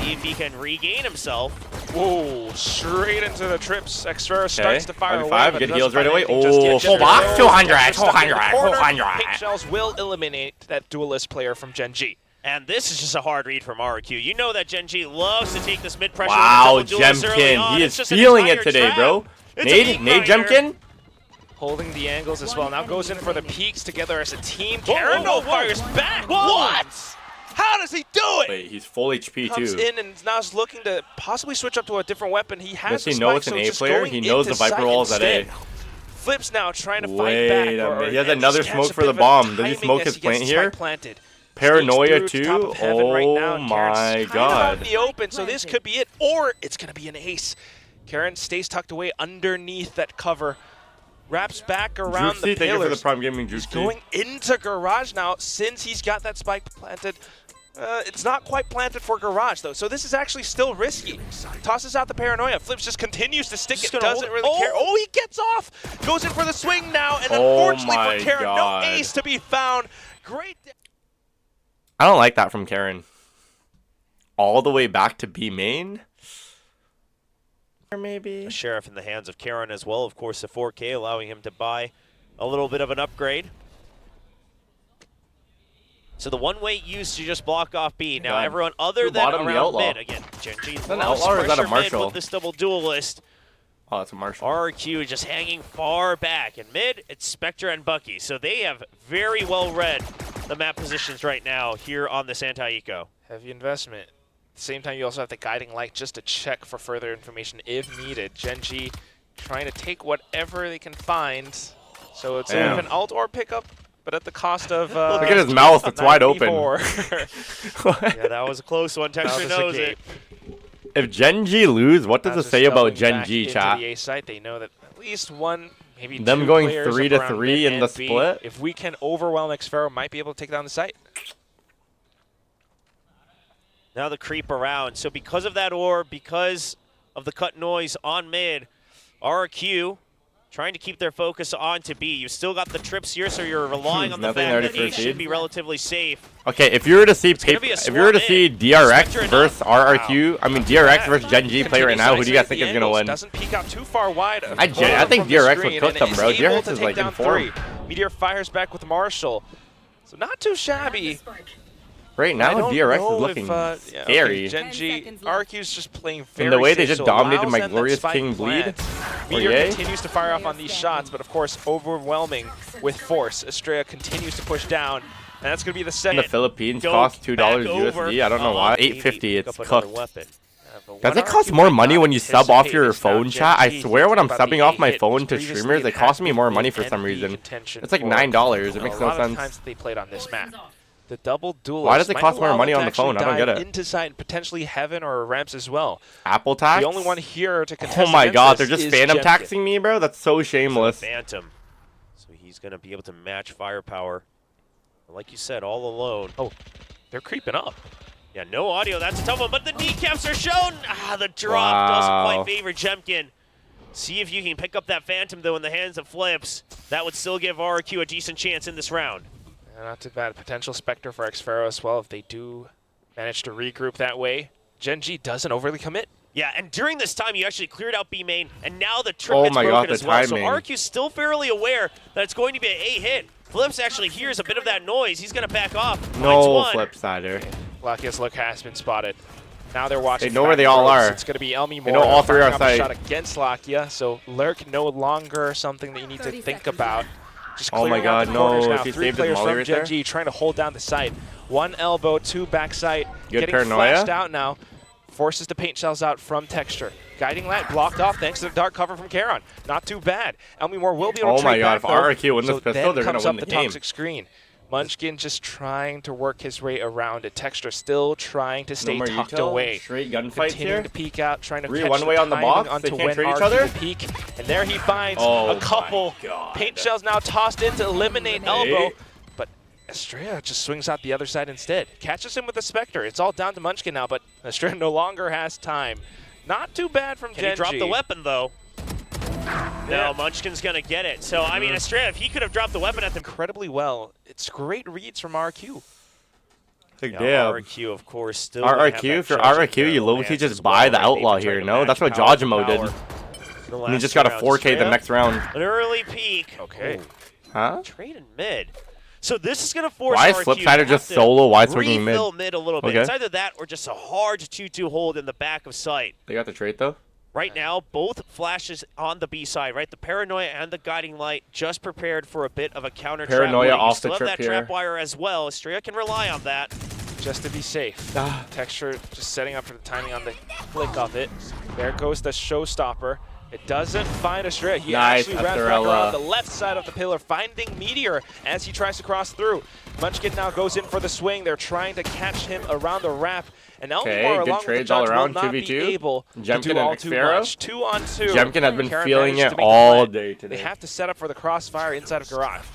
see if he can regain himself. Whoa, straight into the trips. Xferro starts to fire away. 5, good heals right away. Oh, full box, 200, 200. Paint shells will eliminate that duelist player from Gen.G. And this is just a hard read from RRQ. You know that Gen.G loves to take this mid-pressure. Wow, Gemkin, he is feeling it today, bro. Nade Gemkin. Holding the angles as well. Now goes in for the peaks together as a team. Whoa, fires back. What? How does he do it? Wait, he's full HP Comes too. in and now is looking to possibly switch up to a different weapon. He has Does the he know spike, it's an so A just player? going He knows the into Viper site wall's at A. instead. Flips now trying to fight Wait back. a minute. He has and another just catch smoke a for bit the of a bomb. Does he timing smoke as his he gets plant here? spike planted. Paranoia Sneaks through too? top of heaven right now, Oh and my Karen's kind of out god. in the open, so this could be it, or it's going to be an ace. Karen stays tucked away underneath that cover. Wraps back around the Thank you for the pillars. Prime Gaming He's Juicy. going into Garage now since he's got that spike planted. It's not quite planted for Garage, though, so this is actually still risky. Tosses out the Paranoia. Flips just continues to stick it, doesn't really care. Oh, he gets off! Goes in for the swing now, and unfortunately for Karen, no ace to be found. Great. I don't like that from Karen. All the way back to B main? Or maybe? A Sheriff in the hands of Karen as well. Of course, the 4K allowing him to buy a little bit of an upgrade. So the one-way used to just block off B. Now everyone other than around mid. Again, Gen.G Is that an outlaw or is that a Marshall? with this double duelist. Oh, it's a Marshall. RRQ just hanging far back. And mid, it's Spectre and Bucky. So they have very well read the map positions right now here on this anti-eco. Heavy investment. At the same time, you also have the guiding light just to check for further information if needed. Gen.G trying to take whatever they can find. So it's an alt or pickup, but at the cost of... Look at his mouth, it's wide open. Yeah, that was a close one. Texture knows it. If Gen.G lose, what does it say about Gen.G, chat? The A site, they know that at least one, maybe them two going players 3-3 in the split? If we can overwhelm Xferro, might be able to take down the site. Now the creep around. So because of that orb, because of the cut noise on mid, RRQ trying to keep their focus on to B. You still got the trips here, so you're relying on the fact that A should be relatively safe. Okay, if you were to see DRX versus RRQ, I mean DRX versus Gen.G play right now, who do you guys think is gonna win? Doesn't peek out too far wide. I think DRX would cook them, bro. DRX is like in form. Meteor fires back with Marshall, so not too shabby. Right now, DRX is looking scary. Gen.G, RRQ's just playing very And the way safe, they just so dominated my allows them glorious that King spike bleed. plant. Meteor continues to fire off on these shots, but of course overwhelming with force. Estrella continues to push down, and that's going to be the second. The Philippines cost $2 USD. I don't know why. $8.50. It's cooked. Does it cost more money when you sub off your phone, chat? I swear when I'm subbing off my phone to streamers, it costs me more money for some reason. It's like $9. It makes no sense. Times they played on this map. The double duelist. Why does it cost more money on the phone? I don't get it. Into side, potentially Heaven or Ramps as well. Apple tax? The only one here to contest. Oh my god, they're just phantom taxing me, bro? That's so shameless. Phantom. So he's going to be able to match firepower. Like you said, all alone. Oh, they're creeping up. Yeah, no audio. That's a tough one, but the kneecaps are shown. Ah, the drop doesn't quite favor Gemkin. See if you can pick up that Phantom, though, in the hands of Flips. That would still give RRQ a decent chance in this round. Not too bad. Potential Spectre for Xferro as well if they do manage to regroup that way. Gen.G doesn't overly commit. Yeah, and during this time, you actually cleared out B main, and now the trip gets broken as well. So RRQ's still fairly aware that it's going to be an A hit. Flips actually hears a bit of that noise. He's going to back off. No Flipsider. Luckiest look has been spotted. Now they're watching. They know where they all are. It's going to be Elmi Moore. They know all three are outside. Shot against Lakia, so Lurk no longer something that you need to think about. Just oh my god, no. If he Three saved his players molly from right there. Gen.G trying to hold down the site. One elbow, two backside. Good getting paranoia. flashed out now. Forces the paint shells out from Texture. Guiding light blocked off thanks to the dark cover from Karon. Not too bad. Elmi Moore will be able to trade back. Oh my god, if RRQ win this pistol, they're going to win the game. Toxic screen. Munchkin just trying to work his way around it. Texture still trying to stay tucked away. Straight gunfights here. To peek out, trying to catch one way on the box. They can't trade each other. Peek, and there he finds a couple. Paint shells now tossed in to eliminate Elbow, but Estrella just swings out the other side instead. Catches him with a Spectre. It's all down to Munchkin now, but Estrella no longer has time. Not too bad from Gen.G. Can he drop the weapon though? No, Munchkin's going to get it. So, I mean, Estrella, if he could have dropped the weapon at them incredibly well. It's great reads from RRQ. Like, Now, damn. RRQ, of course, still RRQ, if you're RRQ, you low-key just buy the Outlaw here, no? That's what Jajimo did. And he just got a 4K the next round. An early peek. Okay. Huh? Trading mid. So this is going to force Why is RRQ Flipsider to just have solo? Why to swinging mid? refill mid a little bit. Okay. It's either that or just a hard 2-2 hold in the back of sight. They got the trade, though? Right now, both flashes on the B side, right? The Paranoia and the Guiding Light just prepared for a bit of a counter Paranoia trap. off the You still trip have that here. trap wire as well. Estrella can rely on that. Just to be safe. Texture just setting up for the timing on the flick of it. There goes the showstopper. It doesn't find Estrella. He Nice, actually wraps back Estrella. around the left side of the pillar, finding Meteor as he tries to cross through. Munchkin now goes in for the swing. They're trying to catch him around the wrap. And Okay, Elmore, good along with the trades all judge, around, will not 2v2. be able to Jemkin do and all too Xfero. much. 2-on-2. Jemkin has been Karen feeling managed it to make a all play. day today. They have to set up for the crossfire inside of Garage.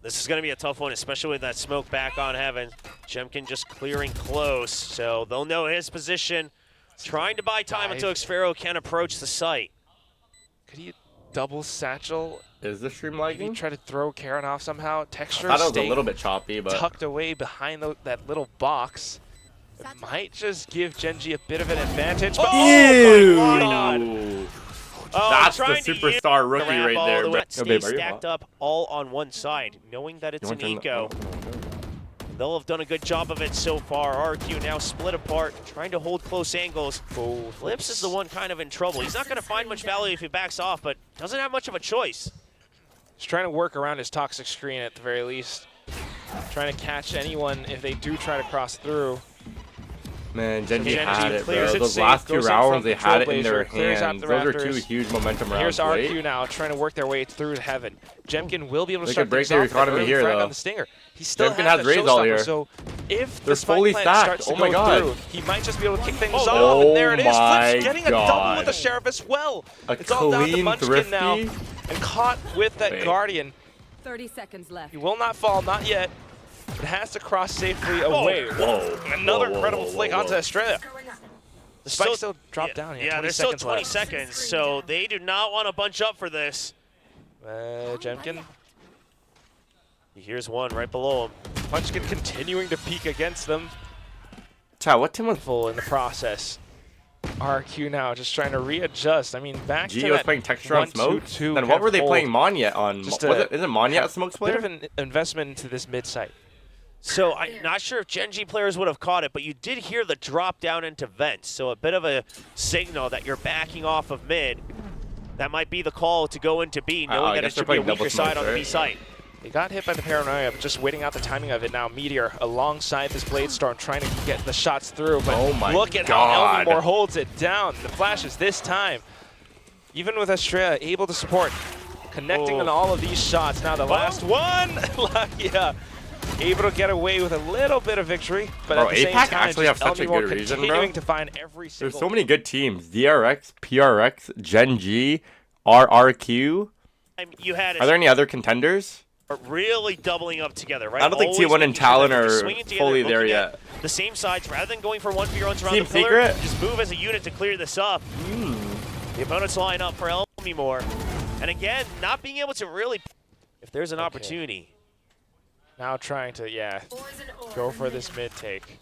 This is going to be a tough one, especially with that smoke back on Heaven. Jemkin just clearing close, so they'll know his position. Trying to buy time until Xfero can approach the site. Could he double satchel? Is the stream Maybe lagging? try to throw Karen off somehow. Texture I thought it was a staying little bit choppy, but tucked away behind that little box. It might just give Gen.G a bit of an advantage. But Ew. oh my God. Oh, That's the trying to use superstar rookie the right all there. the way. But, oh, babe, Stay are you stacked hot? up all on one side, knowing that it's You an wanna turn eco. the- They'll have done a good job of it so far. RRQ now split apart, trying to hold close angles. Flips is the one kind of in trouble. He's not going to find much value if he backs off, but doesn't have much of a choice. He's trying to work around his toxic screen at the very least. Trying to catch anyone if they do try to cross through. Man, Gen.G Gen.G had it, clears bro. it Those safe, last two goes in rounds, from they had it in their Trailblazer, clears out hands. the Those are two Raptors. huge momentum rounds. Here's RRQ Wait. now trying to work their way through to Heaven. Jemkin will be able to They start could break things their off with economy early here, frag though. on the Stinger. He still Jemkin has has that raids all showstopper, here. so if They're the spike fully plant stacked. starts to Oh my go God. through, he might just be able to kick things Oh, off. And there it is. my Flips getting a double with the God. Sheriff as well. A It's all down to clean Munchkin now. thrifty? And caught with that Wait. Guardian. 30 seconds left. He will not fall, not yet. It has to cross safely away. Whoa. Another Whoa, incredible whoa, flick whoa, onto whoa. Estrella. The spike still dropped down here. Yeah, 20 there's still seconds 20 left. seconds, so they do not want to bunch up for this. Jemkin. Here's one right below him. Munchkin continuing to peek against them. Chat, what team was Full in the process. RRQ now just trying to readjust. I mean, back G to was that playing texture on smoke? 1-2-2 Then kind what of were they hold. playing Monyet on? Just Isn't Monyet a smoke Bit of splitter? an investment into this mid site. So I'm not sure if Gen.G players would have caught it, but you did hear the drop down into vents. So a bit of a signal that you're backing off of mid. That might be the call to go into B, knowing I that guess it they're should be a playing double weaker side smokes, on the B right? site. They got hit by the Paranoia, but just waiting out the timing of it now. Meteor alongside this Blade Storm trying to get the shots through, but Oh my look at God. how Elmore holds it down. The flashes this time. Even with Estrella able to support, connecting on all of these shots. Now the last one, Lakia able to get away with a little bit of victory, but Bro, at the same APAC time, actually just have such a Elmore good reason, bro. continuing to find every There's single so many good teams. DRX, PRX, Gen.G, RRQ. You had Are there any other contenders? really doubling up together, right? I don't think Always T1 and making sure that Talon they're are swinging together, fully looking there at yet. The same sides, rather than going for 1v1s around Team the pillar, Secret? just move as a unit to clear this up. The opponents line up for Elmore. And again, not being able to really, if there's an opportunity. Now trying to, go for this mid take.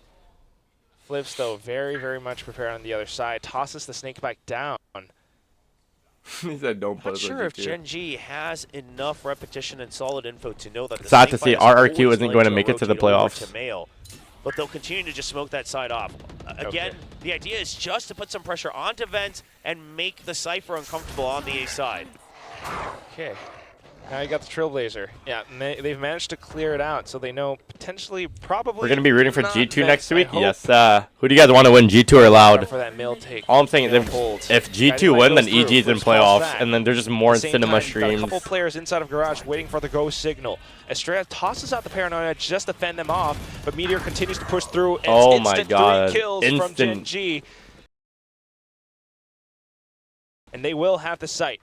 Flips, though, very, very much prepared on the other side. Tosses the snake back down. He said don't Not put sure if Gen.G has enough repetition and solid info to know that the Sad to snake see bite is RRQ always isn't going going to make it to the rotate over playoffs. to male. But they'll continue to just smoke that side off. Again, the idea is just to put some pressure onto Vent and make the Cypher uncomfortable on the A side. Okay. Now you got the Trailblazer. Yeah, and they've managed to clear it out, so they know potentially, probably. We're going to be rooting for not G2 Vent, next I week? hope, Yes. Who do you guys want to win, G2 or Loud? for that male take. All I'm saying is Male if hold. G2 Guiding win, light then goes through. EG's in Flips calls playoffs, back. and then there's just more At the same cinema time, streams. Got a couple players inside of Garage waiting for the go signal. Estrella tosses out the Paranoia just to fend them off, but Meteor continues to push through. And Oh it's my instant God. 3 kills from Instant. Gen.G. And they will have the site.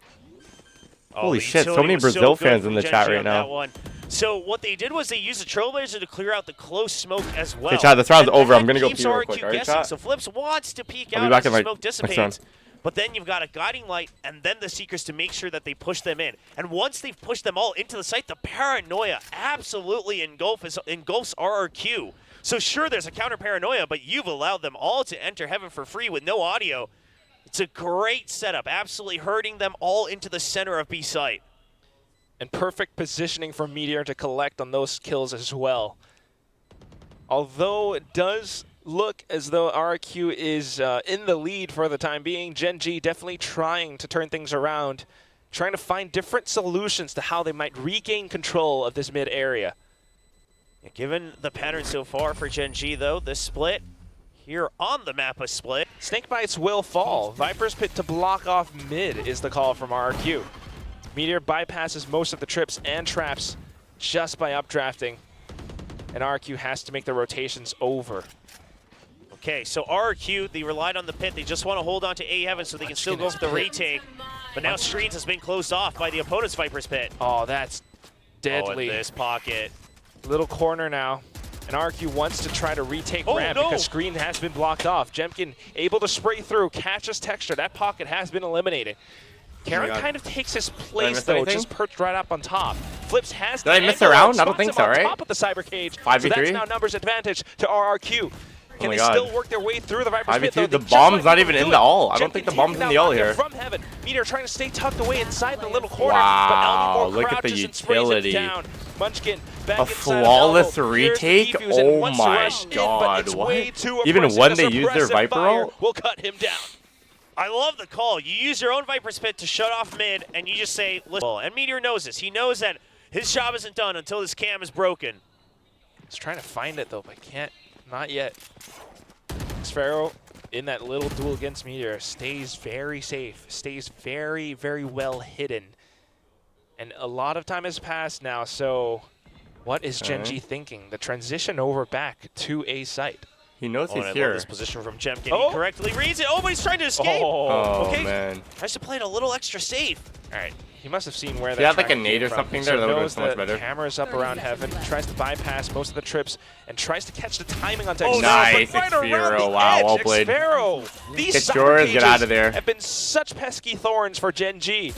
Holy the shit, so utility many was Brazil good fans from in the Gen.G chat right on now. that one. So what they did was they used the Trailblazer to clear out the close smoke as well. Okay, chat, this round's And over. that I'm going to go keeps pee real RRQ quick. Alright, guessing. chat? So Flips wants to peek I'll be out back as in the like smoke next dissipates. but then you've got a guiding light and then the Seekers to make sure that they push them in. And once they've pushed them all into the site, the paranoia absolutely engulfs RRQ. So sure, there's a counter paranoia, but you've allowed them all to enter heaven for free with no audio. It's a great setup, absolutely herding them all into the center of B site. And perfect positioning for Meteor to collect on those kills as well. Although it does look as though RRQ is in the lead for the time being, Gen.G definitely trying to turn things around, trying to find different solutions to how they might regain control of this mid area. Yeah, given the pattern so far for Gen.G though, this split here on the map of split. Snakebites will fall. Viper's Pit to block off mid is the call from RRQ. Meteor bypasses most of the trips and traps just by updrafting, and RRQ has to make the rotations over. Okay, so RRQ, they relied on the pit. They just want to hold on to A heaven so they can still go for the retake. But now screens has been closed off by the opponent's Viper's Pit. Oh, that's deadly. Oh, in this pocket. Little corner now. And RRQ wants to try to retake ramp because screen has been blocked off. Jemkin able to spray through, catches texture. That pocket has been eliminated. Karen kind of takes his place though, just perched right up on top. Flips has the Did I miss a round? I don't think so, right? Top of the cyber cage. 5v3? So that's now numbers advantage to RRQ. Can they still work their way through the Viper's Pit though? The bomb's not even in the ult. I don't think the bomb's in the ult here. From heaven, Meteor trying to stay tucked away inside the little corner. Wow, but look at the utility. Munchkin back a flawless retake? Oh my god, what? Even when they use their Viper ult? Will cut him down. I love the call. You use your own Viper's Pit to shut off mid, and you just say, listen. And Meteor knows this. He knows that his job isn't done until this cam is broken. He's trying to find it, though, but can't. Not yet. Sphero, in that little duel against Meteor, stays very safe, stays very, very well hidden. And a lot of time has passed now, so what is Gen.G thinking? The transition over back to A site. He knows he's I here. love this position from Jemkin. He correctly reads it. Oh, but he's trying to escape. Okay. Man. Tries to play it a little extra safe. All right. He must have seen where that. He had like a nade or something there. That would have been so much better. Camera's up around heaven. Tries to bypass most of the trips and tries to catch the timing on Texas. Oh, nice, Xfero. Wow, well played. These get yours. Get out of there. Have been such pesky thorns for Gen.G.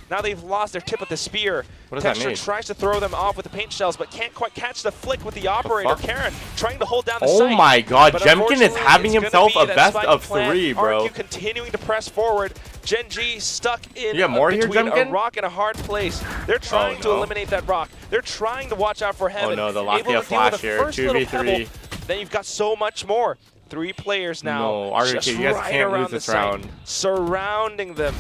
Now they've lost their tip of the spear. What does that mean? Tries to throw them off with the paint shells, but can't quite catch the flick with the operator. Karen trying to hold down the site. Oh my god, Jemkin is having himself a best of 3, bro. RRQ continuing to press forward. Gen.G stuck in between a rock and a hard place. They're trying to eliminate that rock. They're trying to watch out for heaven. Oh no, the Lakia flash here. 2v3. Then you've got so much more. 3 players now. No, RRQ, you guys can't lose this round. Surrounding them.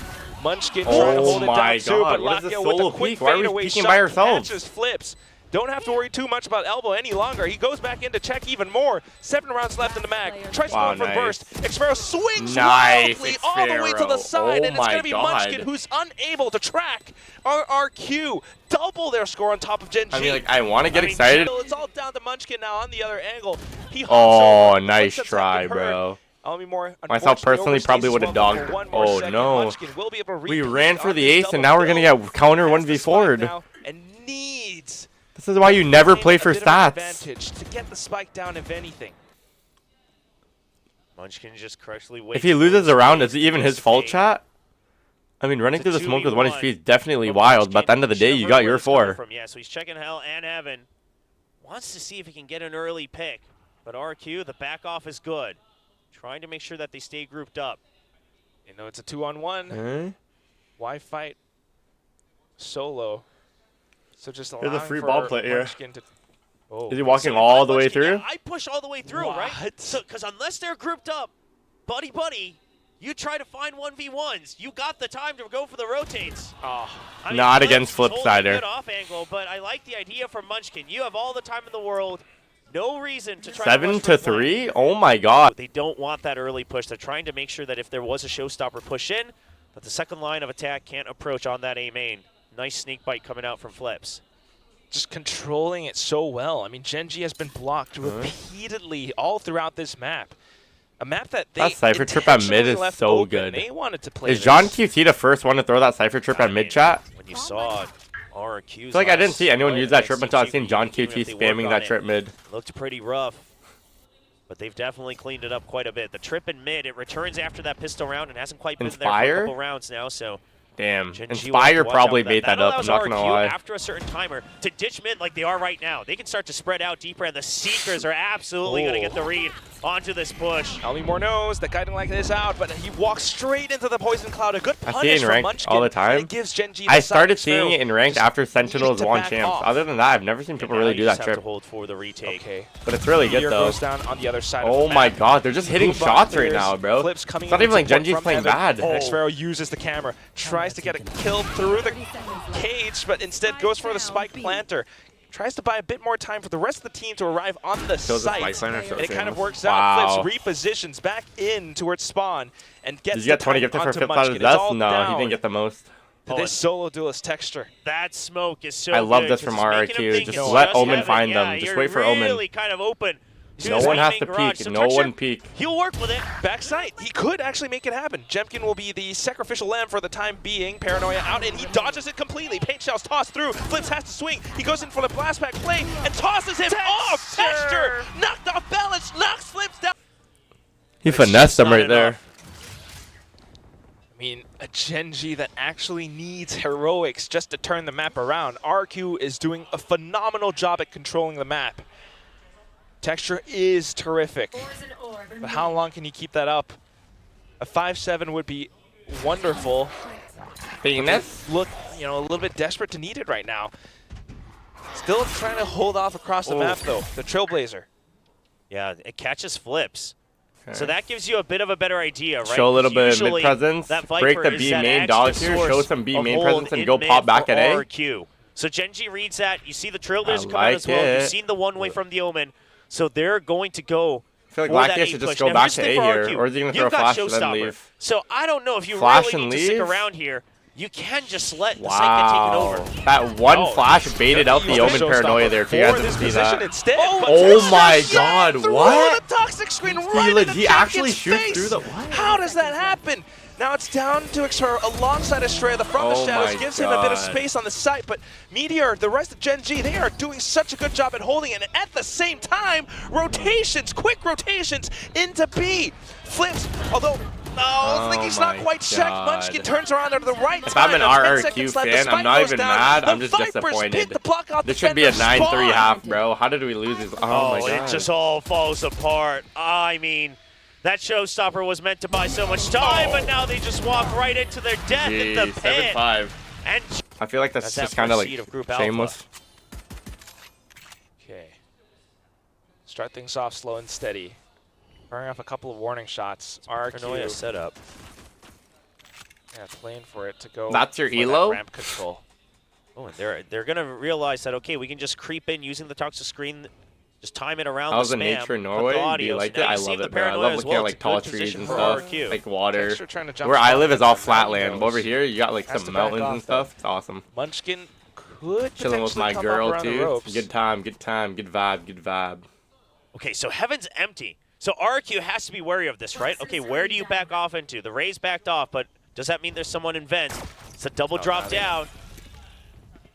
Munchkin trying to hold it down too, but Lakia with a quick fadeaway shot catches flips. Don't have to worry too much about Elbow any longer. He goes back in to check even more. 7 rounds left in the mag. Tries to go for the burst. Xfero swings wildly all the way to the side, and it's going to be Munchkin who's unable to track RRQ. Double their score on top of Gen.G. I mean, like, I want to get excited. It's all down to Munchkin now on the other angle. Nice try, bro. Myself personally probably would have dogged. Oh no. We ran for the ace and now we're going to get counter 1v4'd. This is why you never play for stats. To get the spike down, if anything. Munchkin just correctly if he loses a round, is it even his fault, chat? I mean, running through the smoke with 1 HP is definitely wild, but at the end of the day, you got your 4. Yeah, so he's checking hell and heaven. Wants to see if he can get an early pick. But RQ, the back off is good. Trying to make sure that they stay grouped up. You know, it's a 2-on-1. Why fight solo? So just there's a free ball play here. Is he So walking all the way through? I push all the way through, right? So, because unless they're grouped up, buddy, you try to find 1v1s. You got the time to go for the rotates. I mean, not against Flipsider. Good off angle, but I like the idea from Munchkin. You have all the time in the world. No reason to try 7-3? Oh my god. They don't want that early push. They're trying to make sure that if there was a showstopper push in, that the second line of attack can't approach on that A main. Nice sneak bite coming out from Flips. Just controlling it so well. I mean, Gen.G has been blocked repeatedly all throughout this map. A map that they that Cypher Trip at mid is so open. good. They wanted to play is John QT the first one to throw that Cypher Trip at mid, chat? When you saw RRQ, I feel like I didn't see anyone use that trip until I seen John QT spamming that trip mid. Looked pretty rough. but they've definitely cleaned it up quite a bit. The trip in mid, it returns after that pistol round and hasn't quite been there for a couple rounds now, so... Damn, Gen.G Inspire probably made that up, I'm not gonna lie. After a certain timer to ditch mid like they are right now. They can start to spread out deeper, and the Seekers are absolutely going to get the read onto this push. Elmymore knows that guiding like this out, but he walks straight into the poison cloud. A good I see punish it in from ranked Munchkin, all the time. and it gives Gen.G I started seeing it in ranked after Sentinels won champs. off. Other than that, I've never seen people really do that Have trip. to hold for the retake. Okay. But it's really good Meteor though. goes down on the other side Oh of the my map. god, they're just hitting Blue shots right Buccaneers, now, bro. Flips coming It's not in even like support Gen.G's from playing Evan. bad. Next Pharaoh uses the camera, tries to get a kill through the cage, but instead goes for the spike planter. Tries to buy a bit more time for the rest of the team to arrive on the site, and it kind of works out. Flips repositions back in towards spawn and gets. Did you get 20 gifted for 5th out of death? No, he didn't get the most. This solo duelist Texture. That smoke is so I love good, this from 'cause it's making RRQ. him think Just it's let Omen Heaven. find Yeah, them. Just you're wait for Omen. really kind of open. No one has to peek. So No Texture, one peek. He'll work with it. Backside, he could actually make it happen. Jemkin will be the sacrificial lamb for the time being. Paranoia out, and he dodges it completely. Paint shells tossed through. Flips has to swing. He goes in for the blast back play and tosses him off. Texture knocked off balance, knocks Flips down. He finessed him right there. I mean, a Gen.G that actually needs heroics just to turn the map around. RRQ is doing a phenomenal job at controlling the map. Texture is terrific, but how long can you keep that up? A 5-7 would be wonderful. Venus? Look, you know, a little bit desperate to need it right now. Still trying to hold off across the map, though. The Trailblazer. Yeah, it catches Flips. So that gives you a bit of a better idea, right? Show a little bit of mid presence, that break the Viper B is that main dog extra here, source show some B of main hold presence, and in go mid pop back for at A. RRQ. So Gen.G reads that. You see the Trailblazers come out like as well. it. You've seen the one-way from the Omen. So they're going to go. I feel like for Black that Gear A should push. just go Now, back here's to the A thing for here, RRQ. or is he going to You've throw a got flash and then Showstopper. leave? So I don't know if you Flash really and need to stick leave? around here. You can just let the site get taken over. That one flash baited out the Omen paranoia there, if you guys didn't see that. Instead, Oh my god, what? The toxic screen right in the He actually Jemkin's shoots face. through the what? How does that happen? Now it's down to Xur alongside Estrella from the Oh shadows, my gives him a bit of God. space on the site, but Meteor, the rest of Gen.G, they are doing such a good job at holding it, and at the same time, rotations, quick rotations into B. Flips, although, I think he's not quite checked. Munchkin turns around at the right If time. I'm an RRQ fan, I'm not even mad, I'm just disappointed. This should be a 9-3 half, bro. How did we lose this? Oh my god. It just all falls apart. I mean, that showstopper was meant to buy so much time, but now they just walk right into their death in the pit. 7-5. And I feel like that's just that kind of first like seed of Group shameless. Alpha. Okay. Start things off slow and steady. Firing off a couple of warning shots. Paranoia RRQ. setup. Yeah, playing for it to go. That's your for that elo? ramp control. Oh, and they're gonna realize that okay, we can just creep in using the toxic screen, just time it around How's the the spam. nature in cut Norway? the Do audio. you like So it? now I you see love the it, bro. I paranoia love as looking well. at like It's a tall good trees position and for stuff, RRQ. like water. Texture trying to jump Where I spot live is there, all but flatland. knows. But over here, you got like Has some to back mountains off, and stuff. It's awesome. Munchkin could Chilling with my potentially come girl up around the too. ropes. Good time, good time, good vibe, good vibe. Okay, so Heaven's empty. So RRQ has to be wary of this, right? Okay, where do you back off into? The Rays backed off, but does that mean there's someone in vents? It's a double drop down.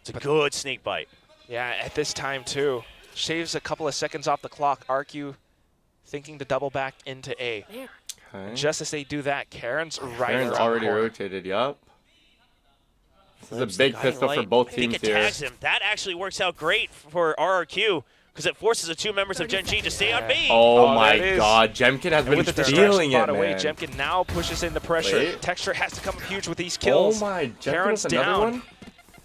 It's a good snake bite. Yeah, at this time too. Shaves a couple of seconds off the clock. RRQ thinking to double back into A. Okay. Just as they do that, Karen's right Karen's around already the corner. rotated, yup. This is a Flips big the guiding pistol for light. both I think teams it here. tags him. That actually works out great for RRQ because it forces the two members of Gen.G to stay on B. Oh Oh, my there it is. god, Jemkin has And been with the stealing distraction it, spot away, man. Jemkin now pushes into pressure. Wait. Texture has to come up huge with these Oh kills. my, Jemkin Karen's with another down. one?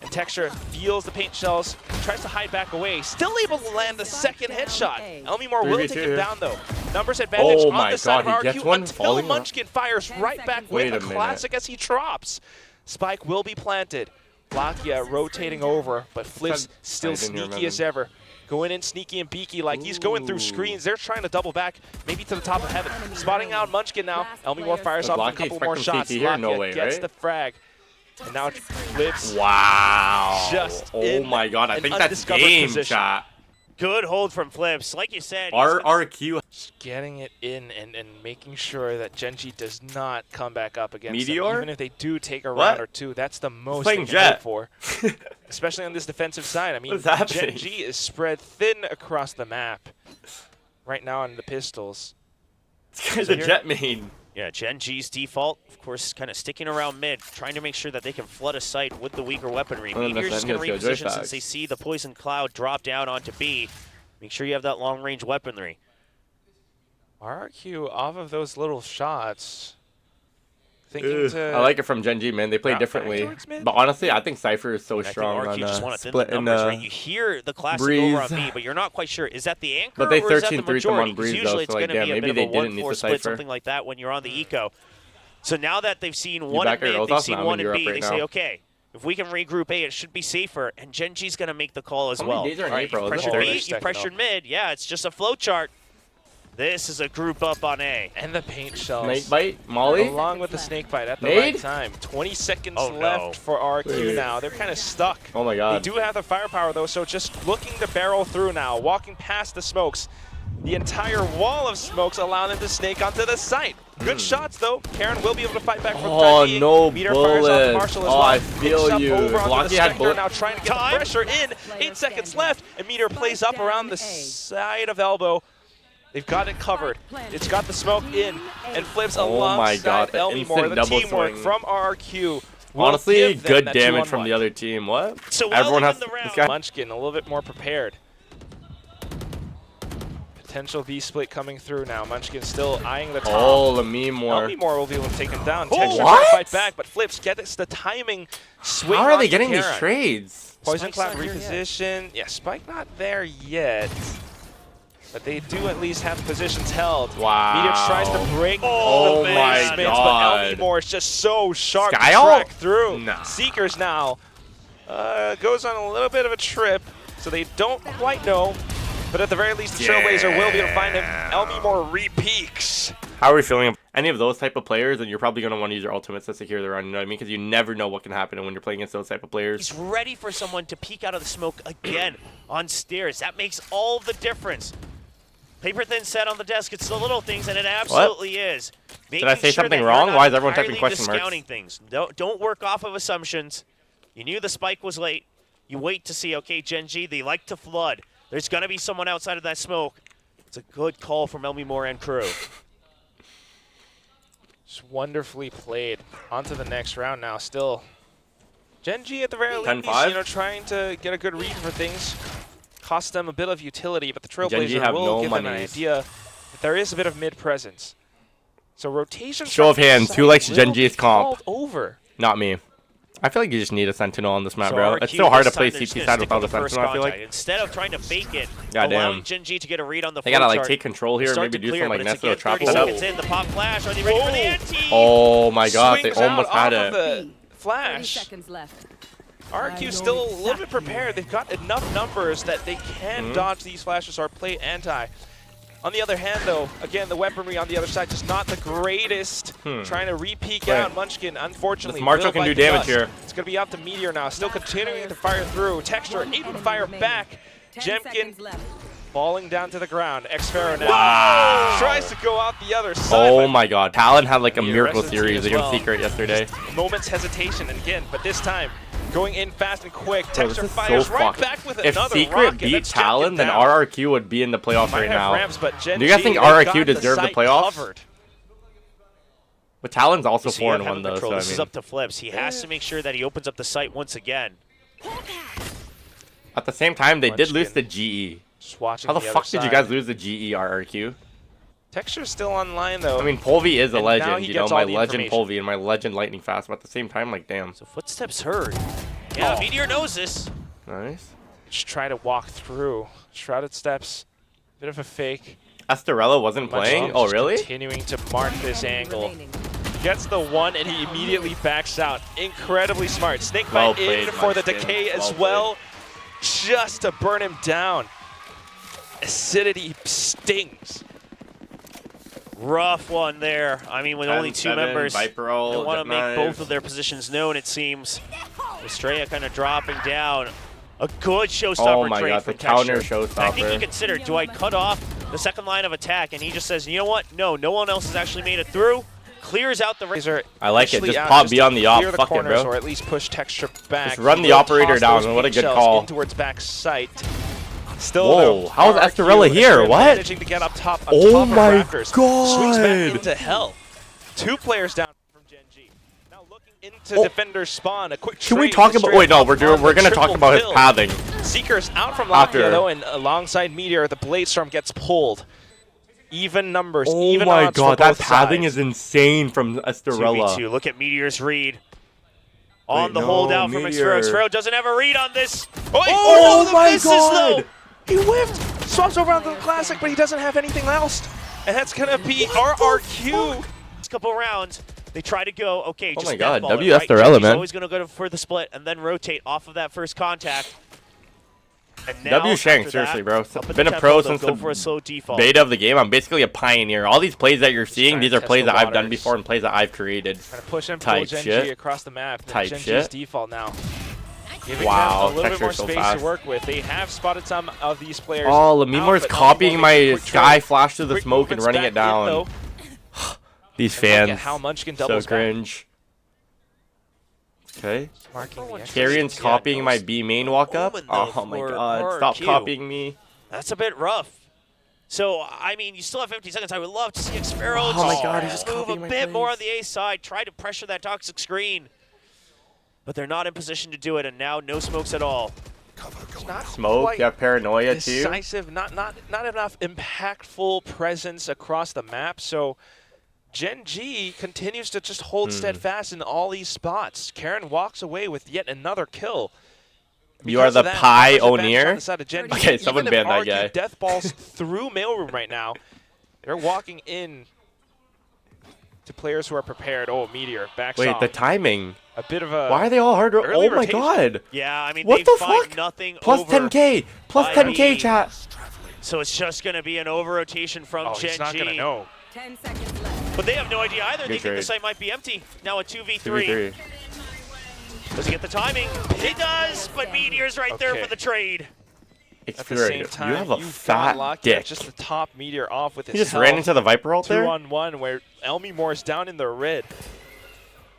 And Texture feels the paint shells, tries to hide back away, still able to land the second headshot. Elmymore will 3v2 take him here. down though. Numbers advantage Oh on my the side God, of he gets RRQ one until falling around. Munchkin fires right back Wait with a a minute. classic as he drops. Spike will be planted. Blakia rotating over, but Flips still I didn't hear sneaky as him. ever. Going in sneaky and beaky like he's going through screens. They're trying to double back, maybe to the top of Heaven. Spotting out Munchkin now. Elmymore fires off a Blakia couple more expecting shots. CT here? No Blakia way, gets right? the frag. And now Flips. Wow. Just oh in my god, I an think that's undiscovered game position. shot. Good hold from Flips. Like you said, RRQ. Just getting it in and making sure that Gen.G does not come back up against them. Meteor? Even if they do take a What? round or two, that's the most they playing can Jet. hope for. Especially on this defensive side. I mean, What's happening? Gen.G is spread thin across the map. right now on the pistols. This guy's a jet main. Yeah, Gen.G's default, of course, kind of sticking around mid, trying to make sure that they can flood a site with the weaker weaponry. Meteor's just going to reposition since they see the poison cloud drop down onto B. Make sure you have that long-range weaponry. RRQ off of those little shots. Thinking I like it from Gen.G, man. They play differently. But honestly, I think Cypher is so strong on split and right? You hear the classic over on B, but you're not quite sure. Is that the anchor but they or is that the 13-3 them on majority? Breeze, Usually though, so it's like, going to be a maybe bit of a they didn't need 1-4 to split, Cypher. something like that when you're on the eco. So now that they've seen one in mid, they've seen one in B, they say, okay, if we can regroup A, it should be safer, and Gen.G's going to make the call as well. Days are in April? You pressured B, you pressured mid. Yeah, it's just a flow chart. This is a group up on A. And the paint shells. Snake bite, Molly. Along with the snake bite at the right time. 20 seconds left for RRQ now. They're kind of stuck. Oh my god. They do have the firepower though, so just looking to barrel through now, walking past the smokes. The entire wall of smokes allow them to snake onto the site. Good shots though. Karen will be able to fight back from oh, time no Meteor fires off Marshall as well. I feel you. Blocky had bullet. Now trying to get the pressure in. 8 seconds left, and Meteor plays up around the side of elbow. They've got it covered. It's got the smoke in and flips alongside Elmimore. The teamwork from RRQ. Honestly, good damage from the other team. What? So everyone has the round. This guy. Munchkin a little bit more prepared. Potential V split coming through now. Munchkin still eyeing the top. Oh, Elmimore. Elmimore will be able to take him down. Oh, Texture trying to fight back, but flips gets the timing swing. How are they getting these trades? Poison Cloud reposition. Yeah, Spike not there yet. But they do at least have positions held. Wow. Meteor tries to break the my spins, god. but Elmimore is just so sharp to Sky track through. Nah. Seekers now goes on a little bit of a trip, so they don't quite know. But at the very least, the Trailblazer will be able to find him. Elmimore re-peaks. How are we feeling? Any of those type of players, and you're probably going to want to use your ultimates to secure the run, you know what I mean? Because you never know what can happen when you're playing against those type of players. He's ready for someone to peek out of the smoke again on stairs. That makes all the difference. Paper thin set on the desk. It's the little things, and it absolutely is. Did I say something wrong? Why is everyone typing question marks? Discounting things. Don't work off of assumptions. You knew the spike was late. You wait to see, okay, Gen.G, they like to flood. There's going to be someone outside of that smoke. It's a good call from Elmimore and crew. Just wonderfully played. On to the next round now. Still, Gen.G at the very least, trying to get a good read for things. Costs them a bit of utility, but the Trailblazer will give them an idea that there is a bit of mid presence. So rotation. Show of hands. Who likes Gen.G's comp? Over. Not me. I feel like you just need a Sentinel on this map, bro. It's so hard to play CT side without a Sentinel, I feel like. Instead of trying to fake it, allowing Gen.G to get a read on the they gotta like take control here, maybe do some like Nesto trap. The pop flash. Are they ready for the anti? Oh my god, they almost had it. The flash. RRQ still a little bit prepared. They've got enough numbers that they can dodge these flashes or play anti. On the other hand, though, again, the weaponry on the other side just not the greatest. Trying to re-peek out Munchkin, unfortunately. Marshall can do damage here. It's going to be up to Meteor now, still continuing to fire through. Texture able to fire back. Jemkin falling down to the ground. Xfero now tries to go out the other side. Oh my god, Talon had like a miracle series against Secret yesterday. Moment's hesitation, and again, but this time, going in fast and quick. Bro, Texture fires right back with if another Secret rocket. beat Talon, then RRQ would be in the playoffs right now. Ramps, but Do you guys think RRQ deserved the playoffs? Covered. But Talon's also 4-1 though, so this is up to Flips. He has to make sure that he opens up the site once again. At the same time, they did lose the GE. How the fuck did you guys lose the GE-RRQ? Texture's still online though. I mean, Polvi is a legend, you know, my legend Polvi and my legend Lightning Fast, but at the same time, like, damn. So footsteps heard. Yeah, Meteor knows this. Nice. Just try to walk through. Shrouded steps. Bit of a fake. Estorella wasn't playing? Oh, really? Continuing to mark this angle. Gets the one and he immediately backs out. Incredibly smart. Snakebite in for the decay as well. Just to burn him down. Acidity stings. Rough one there. I mean, with only 2 members, they want to make both of their positions known, it seems. Estrella kind of dropping down. A good showstopper trade from counter Texture. showstopper. I think he considered, do I cut off the second line of attack? And he just says, you know what? No, no one else has actually made it through. Clears out the razor. I like it. Just pop beyond the op. Fuck it, bro. Or at least push Texture back. Just run the operator down. What a good call. In towards back sight. Still, whoa, how is RRQ Estorella here? What? Managing to get up top of my Raptors. God. Swings back into hell. 2 players down from Gen.G. Now looking into defender spawn. A quick Can we trade talk with about? Wait, no, we're Straight gonna talk triple about his kill. pathing. Seekers out from After. Lakia though, and alongside Meteor, the Blade Storm gets pulled. Even numbers, Oh even my odds God, for that both pathing sides. is insane from Estorella. 2v2. Look at Meteor's read. On Wait, the no, holdout from Meteor. Xfero. Xfero doesn't have a read on this. Oh no, my the misses, God. though. He whiffed, swaps over onto the Classic, but he doesn't have anything else. And that's gonna be RRQ. Last couple rounds, they try to go, okay, just my God, netball W it, right? Estorella, He's man. always going to go for the split and then rotate off of that first contact. And now, W Shanks, after seriously, that, bro. up at Been the a pro tempo, they'll since go for a slow the default. beta of the game. I'm basically a pioneer. All these plays that you're seeing, trying these to are test plays the that I've done waters. before and plays that I've created. Trying to push him, pull Type Gen.G shit. across the map. Type Gen.G's shit. default now. Giving Wow, them a little bit more Texture's so space fast. to work with. They have spotted some of these players. Oh, out, Lamimor's but copying Elmimo my making a quick sky trade. flash to the Quick smoke and movements running back it down. in, though. These And look at fans, how Munchkin so doubles back. cringe. Okay. Marking the extra Carrion's space. copying my B main walk up. Omen, though, Oh my for God, stop RRQ. copying me. That's a bit rough. So, I mean, you still have 50 seconds. I would love to see Xfero Oh my God, he's just move a copying my bit more on plays. the A side, try to pressure that toxic screen. But they're not in position to do it, and now no smokes at all. It's not Smoke, quite you have paranoia too. decisive, not enough impactful presence across the map. So Gen.G continues to just hold steadfast in all these spots. Karen walks away with yet another kill. You are Because the of that pie numbers advantage on O'Near. the side of Gen.G. Okay, someone Even if ban that guy. RRQ death balls through mailroom right now. They're walking in to players who are prepared. Oh, Meteor backs Wait, off. the timing. A bit of a Why are they all hard? early Oh my rotation. God. Yeah, I mean, What they the find fuck? nothing Plus over 10K. Plus by 10K, me. chat. So it's just going to be an over-rotation from Oh, he's not Gen.G. gonna know. 10 seconds left. But they have no idea either. They think the trade. site might be empty. Now a 2v3. 2v3. Does he get the timing? He does, but Meteor's right there Okay. for the trade. At the same Experience. time, You have a you've fat got Lakia dick. just the top Meteor off with his He just health. ran into the Viper ult there? 2-on-1 where Elmimore's down in the red.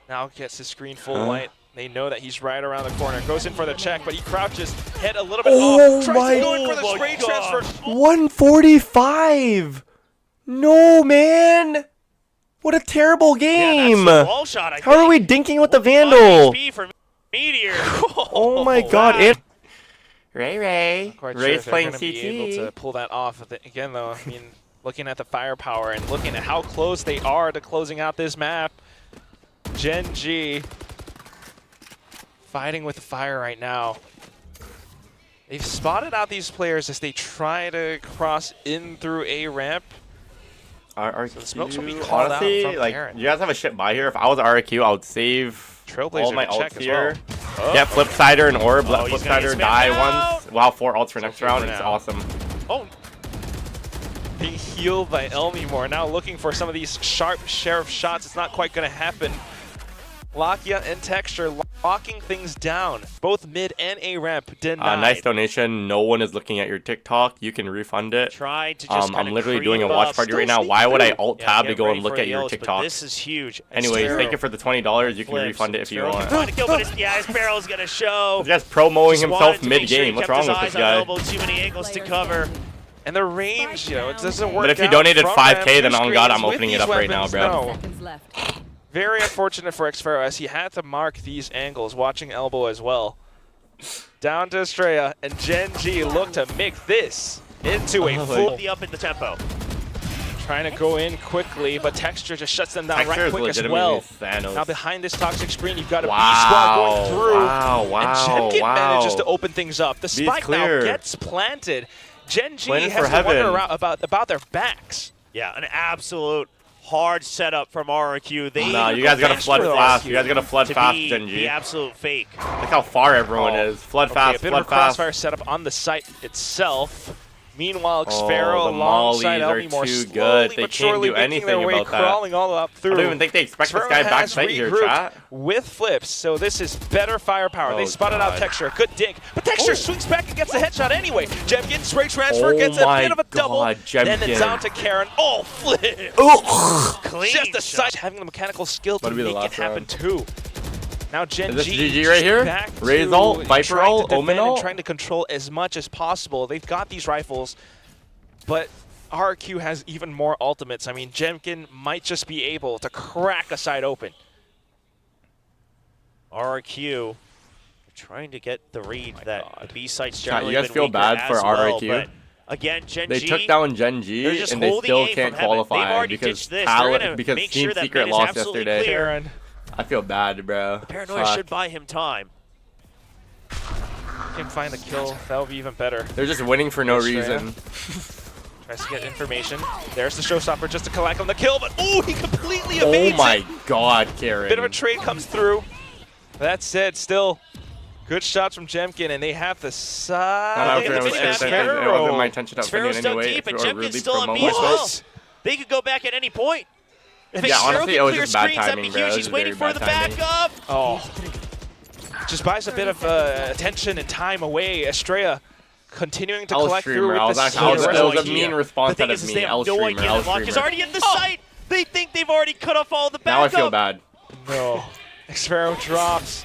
Now gets his screen full light. They know that he's right around the corner. Goes in for the check, but he crouches, head a little bit Oh off. Tries my to go in for the God. spray transfer. 145. No, man. What a terrible game. Yeah, that's the wall shot, I How are we think. dinking with the 5 Vandal? HP for Meteor. Oh my God. wow. Ray. Quite sure Ray's if they're playing gonna be able to CT. pull that off. Again, though, I mean, looking at the firepower and looking at how close they are to closing out this map, Gen.G fighting with the fire right now. They've spotted out these players as they try to cross in through a ramp. RRQ, the smokes will be called out honestly, from like, Karen. you guys have a shit buy here. If I was RRQ, I would save Trailblazer all my to check ults as here. well. Get Flipsider and Orb. Oh, Let he's gonna Flipsider get die spammed out. once. Wow, 4 ults for next okay round. for It's now. awesome. Oh, Being healed by Elmimore. Now looking for some of these sharp sheriff shots. It's not quite going to happen. Lakia and Texture locking things down. Both mid and A ramp denied. Nice donation. No one is looking at your TikTok. You can refund it. tried to just I'm literally doing a watch party right now. Still Why would I sneak alt Yeah, tab get to go ready and look for at the your ults, but TikTok? This is huge. Anyways, Sparrow thank you for the $20. You can flips. refund it if you Sparrow want. trying to kill, but his Sparrow's gonna show. This guy's promoting Just himself wanted to make sure he mid-game. What's kept wrong his with this eyes on guy? elbow, too many angles to cover. And the range, you know, it doesn't work. But if you out donated from 5K, them. then Two on God, I'm screens with opening it these up right now, weapons, bro. no. Seconds left. Very unfortunate for Xfero as he had to mark these angles, watching elbow as well. Down to Estrella, and Gen.G look to make this into a full The up in the tempo. trying to go in quickly, but Texture just shuts them down Texture right is quick as legitimately well. Thanos. Now behind this toxic screen, you've got a B-Squad going through. Wow, And Gen.G manages to wow. open things up. The spike now clear. gets planted. Gen.G Planted has for to wonder heaven. about their backs. Yeah, an absolute hard setup from RRQ. They No, you guys gotta flood for fast. RRQ You guys gotta flood to fast, be Gen.G. the absolute fake. Look how far everyone is. Flood Okay, fast, a bit flood of a crossfire fast. setup on the site itself. Meanwhile, Oh, Xfero the alongside mollies are Elmimore too slowly good. They but can't surely do making their anything way about that. crawling all up through. I don't even think they expect this Xfero guy back has site here, regrouped chat. with flips, so this is better firepower. They Oh, spotted out God. Texture, a good dig, but Texture Oh. swings back and gets a headshot anyway. Jemkin spray transfer Oh gets a my bit of a double, God, then it's Jemkin. down to Karen. Oh, flip! Ugh. Clean Just a shot. sight, having the mechanical skill to That'll be the make it last happen round. too. Now Gen.G Is this GG right here? Raze ult, Viper ult, Omen ult? trying to control as much as possible. They've got these rifles, but RRQ has even more ultimates. I mean, Gen.G might just be able to crack a side open. RRQ trying to get the read that the B site's Chat, generally you guys been feel weaker bad as for well, RRQ? but again, Gen.G, They took down Gen.G just and they holding still A can't from heaven. They've qualify already because ditched this. They're gonna because make Team sure that Secret mid is lost absolutely yesterday. clear. Karen. I feel bad, bro. Paranoia Fuck. should buy him time. Can find a kill, that would be even better. They're just winning for no Australia. reason. Tries to get information. There's the showstopper just to collect on the kill, but oh, he completely Oh evades my it. god, Karen. Bit of a trade comes through. That said, still good shots from Gen.G, and they have the side. Look at the mini-map here. It wasn't my intention to offend you Sparrow's in dug any way. deep, and If you were Gen.G's really still on promote B as well. myself. They could go back at any point. If Yeah, Sparrow honestly, can it was clear just bad screens, that'd timing, be bro. It huge. was He's just waiting very for the bad timing. backup. Oh. Just buys a bit of attention and time away. Estrella continuing to collect through with the It was a mean The response thing out is, of they me. have L no streamer, idea L that Lock is streamer. already in the site. They think they've already cut off all the Now I backup. feel bad. No. Sparrow drops.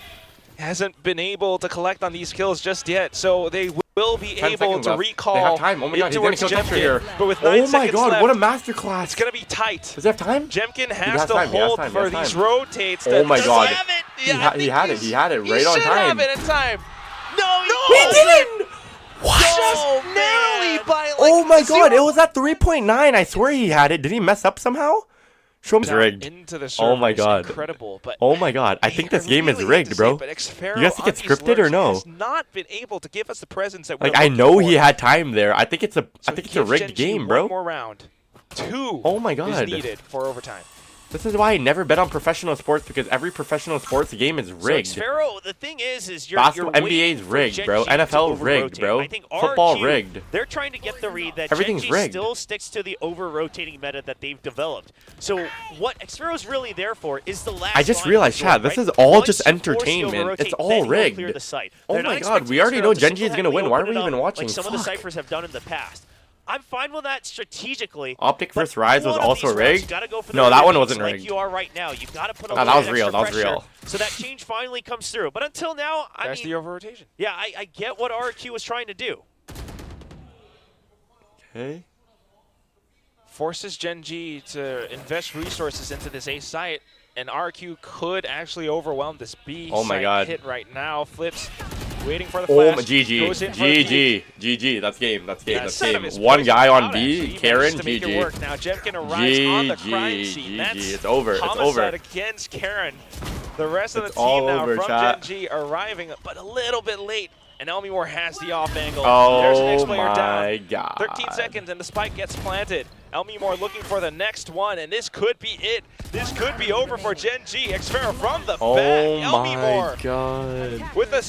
Hasn't been able to collect on these kills just yet, so they will be 10 able seconds to left. recall They have time. Oh my god, he's gonna towards kill Texture Gen.G, here. but with 9 Oh my seconds god, left, what a masterclass. it's going to be tight. Does he have time? Gen.G has has to time, he has hold time, he for has these time. rotates. Oh that my does god. have it. He Yeah, I think had it. He had it right on should time. have it in time. No, He didn't! What? Just narrowly by like Oh my god, 0. it was at 3.9. I swear he had it. Did he mess up somehow? Show him it's rigged. Into the Oh my servers. god. Incredible, but Oh my god. I think this game is really rigged, hate to bro. say it, but Xfero You guys think on it's these scripted or lurks no? has not been able to give us the presence that Like we're I looking know for. he had time there. I think it's a So rigged Gen.G game, One bro. more round. 2 Oh my is god. needed for overtime. This is why I never bet on professional sports because every professional sports game is rigged. So Xfero, the thing is you're Basketball, waiting NBA's for rigged, bro. Gen.G to NFL rigged, over-rotate. bro. I think Football RRQ, rigged. They're trying to get the read that Everything's Gen.G rigged. still sticks to the over-rotating meta that they've developed. So what Xfero's really there for is the last I just line realized, of the door, Chad, this right? is all Once just you force the entertainment. over-rotate, It's all then he'll rigged. clear the site. Oh They're my not god, expecting we already Xfero know to Gen.G is gonna single-handedly win. Why are open we it even up watching? like some of the Fuck. ciphers have done in the past. I'm fine with that strategically. Optic but vs. Rise was one of also these rounds, you rigged? gotta go for the No, that one retakes wasn't like rigged. you are right now. You gotta put a No, little that was bit real, extra that was pressure real. so that change finally comes through. But until now, That's the over-rotation. yeah, I get what RRQ was trying to do. Okay. Forces Gen.G to invest resources into this A site, and RRQ could actually overwhelm this B Oh my site god. hit right now. Flips, waiting for the Oh flash. my GG. Goes in for the peek. GG. That's game. That's game. Yeah, That's instead of game. his One poison guy on out, B, actually, he Karen, managed to make it work. GG. Now Gen.G arrives on the crime GG. scene. GG. That's It's over. It's homicide over. against Karen. The rest of It's the all team now over, from chat. Gen.G arriving, but a little bit late. And Elmimore has the off angle. Oh There's the next player my down. god. 13 seconds and the spike gets planted. Elmimore looking for the next one, and this could be it. This could be over for Gen.G. Xfero from the back. Oh Elmimore my god. with a